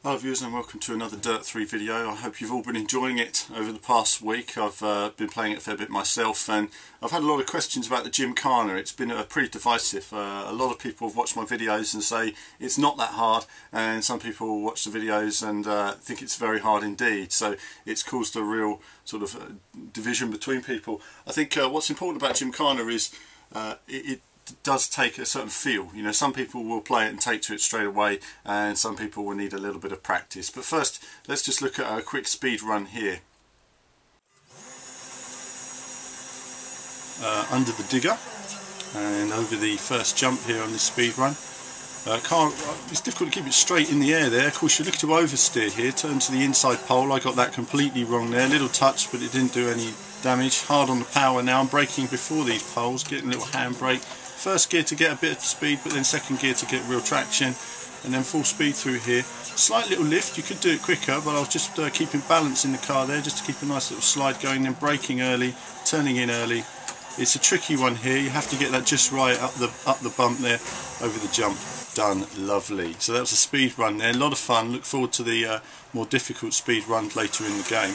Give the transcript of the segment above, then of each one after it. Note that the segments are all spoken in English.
Hello viewers and welcome to another Dirt 3 video. I hope you've all been enjoying it over the past week. I've been playing it a fair bit myself and I've had a lot of questions about the Gymkhana. It's been pretty divisive. A lot of people have watched my videos and say it's not that hard, and some people watch the videos and think it's very hard indeed. So it's caused a real sort of division between people. I think what's important about Gymkhana is it does take a certain feel. You know, some people will play it and take to it straight away, and some people will need a little bit of practice. But first, let's just look at a quick speed run here. Under the digger and over the first jump here on this speed run. It's difficult to keep it straight in the air there. Of course, you look to oversteer here, turn to the inside pole. I got that completely wrong there. Little touch, but it didn't do any damage. Hard on the power now. I'm braking before these poles, getting a little handbrake. First gear to get a bit of speed, but then second gear to get real traction, and then full speed through here. Slight little lift, you could do it quicker, but I was just keeping balance in the car there, just to keep a nice little slide going, then braking early, turning in early. It's a tricky one here, you have to get that just right up the bump there, over the jump. Done. Lovely. So that was a speed run there, a lot of fun. Look forward to the more difficult speed runs later in the game.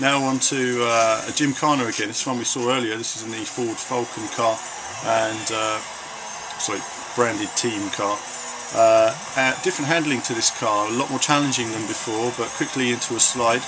Now on to a Gymkhana again. This one we saw earlier. This is in the Ford Falcon car, and sorry, branded team car. Different handling to this car, a lot more challenging than before, but quickly into a slide.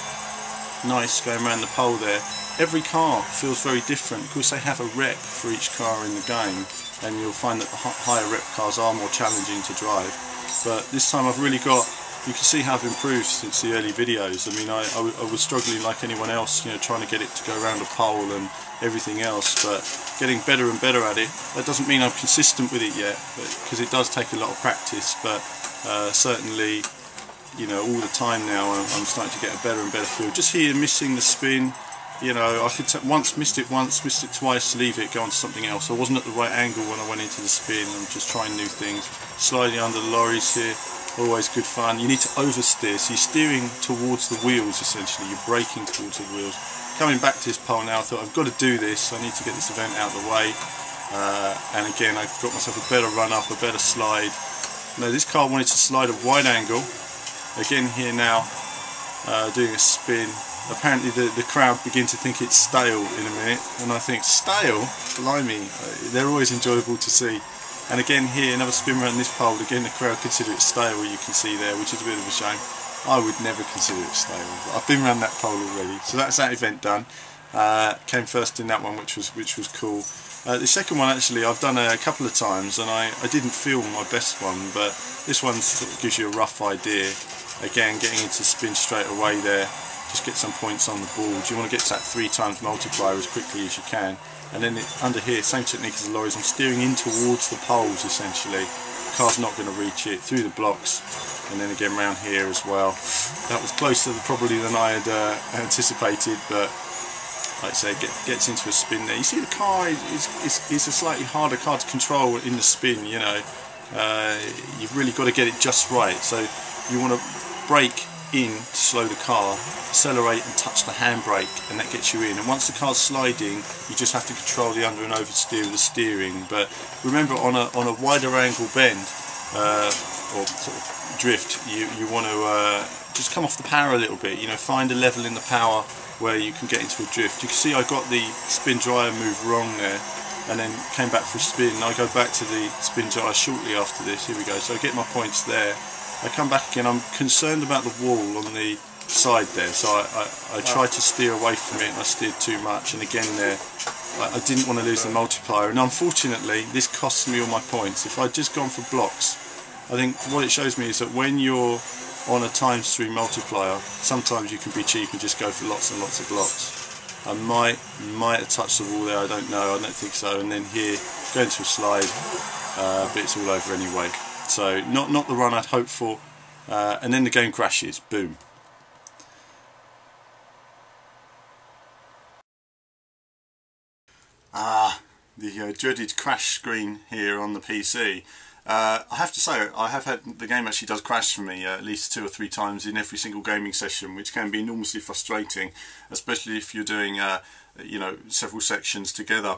Nice, going around the pole there. Every car feels very different. Of course, they have a rep for each car in the game, and you'll find that the higher rep cars are more challenging to drive. But this time I've really got, you can see how I've improved since the early videos. I mean, I was struggling like anyone else, you know, trying to get it to go around a pole and everything else, but getting better and better at it. That doesn't mean I'm consistent with it yet, because it does take a lot of practice, but certainly, you know, all the time now I'm starting to get a better and better feel. Just here missing the spin. You know, I could missed it twice, leave it, go on to something else. I wasn't at the right angle when I went into the spin. I'm just trying new things. Sliding under the lorries here, always good fun. You need to oversteer, so you're steering towards the wheels essentially. You're braking towards the wheels. Coming back to this pole now, I thought I've got to do this. I need to get this event out of the way. And again, I've got myself a better run up, a better slide. Now this car wanted to slide a wide angle. Again here now, doing a spin. Apparently the crowd begin to think it's stale in a minute, and I think, stale? Blimey, they're always enjoyable to see. And again here, another spin around this pole. Again the crowd consider it stale, you can see there, which is a bit of a shame. I would never consider it stale, but I've been around that pole already. So that's that event done. Came first in that one, which was cool. The second one actually I've done a couple of times, and I didn't film my best one, but this one sort of gives you a rough idea. Again, getting into spin straight away there. Just get some points on the board. You want to get to that 3 times multiplier as quickly as you can. And then under here, same technique as the lorries, I'm steering in towards the poles essentially. The car's not going to reach it, through the blocks, and then again round here as well. That was closer probably than I had anticipated, but like I say, gets into a spin there. You see the car is a slightly harder car to control in the spin, you know. You've really got to get it just right. So you want to brake in to slow the car, accelerate and touch the handbrake, and that gets you in. And once the car's sliding, you just have to control the under and oversteer with the steering. But remember, on a wider angle bend or sort of drift, you want to just come off the power a little bit. You know, find a level in the power where you can get into a drift. You can see I got the spin gyre move wrong there, and then came back for a spin. I go back to the spin gyre shortly after this. Here we go. So I get my points there. I come back again. I'm concerned about the wall on the side there, so I tried to steer away from it, and I steered too much, and again there I didn't want to lose the multiplier, and unfortunately this cost me all my points. If I'd just gone for blocks, I think what it shows me is that when you're on a ×3 multiplier, sometimes you can be cheap and just go for lots and lots of blocks. I might have touched the wall there, I don't know, I don't think so, and then here, going to a slide, but it's all over anyway. So not the run I'd hoped for, and then the game crashes. Boom. The dreaded crash screen here on the PC. I have to say, I have had, the game actually does crash for me at least 2 or 3 times in every single gaming session, which can be enormously frustrating, especially if you're doing you know, several sections together.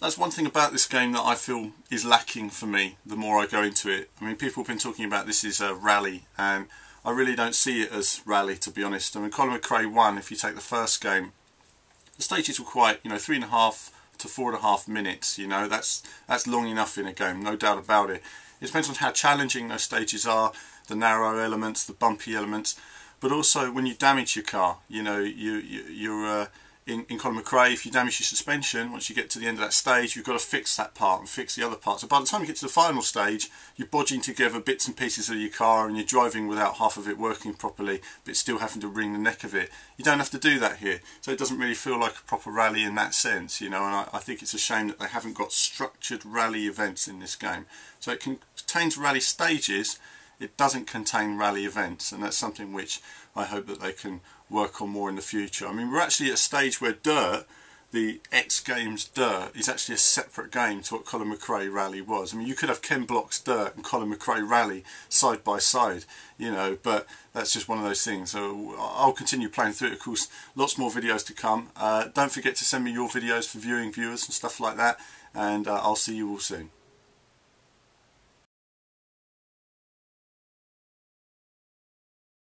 That's one thing about this game that I feel is lacking for me the more I go into it. I mean, people have been talking about this is a rally, and I really don't see it as rally, to be honest. I mean, Colin McRae won. If you take the first game, the stages were quite, 3.5 to 4.5 minutes. That's long enough in a game, no doubt about it. It depends on how challenging those stages are, the narrow elements, the bumpy elements, but also when you damage your car. You're in Colin McRae, if you damage your suspension, once you get to the end of that stage, you've got to fix that part and fix the other part. So by the time you get to the final stage, you're bodging together bits and pieces of your car and you're driving without half of it working properly, but still having to wring the neck of it. You don't have to do that here. So it doesn't really feel like a proper rally in that sense, and I think it's a shame that they haven't got structured rally events in this game. So it contains rally stages, it doesn't contain rally events, and that's something which I hope that they can work on more in the future. I mean, we're actually at a stage where Dirt, the X Games Dirt, is actually a separate game to what Colin McRae Rally was. I mean, you could have Ken Block's Dirt and Colin McRae Rally side by side, but that's just one of those things. So I'll continue playing through it. Of course, lots more videos to come. Don't forget to send me your videos for viewers and stuff like that, and I'll see you all soon.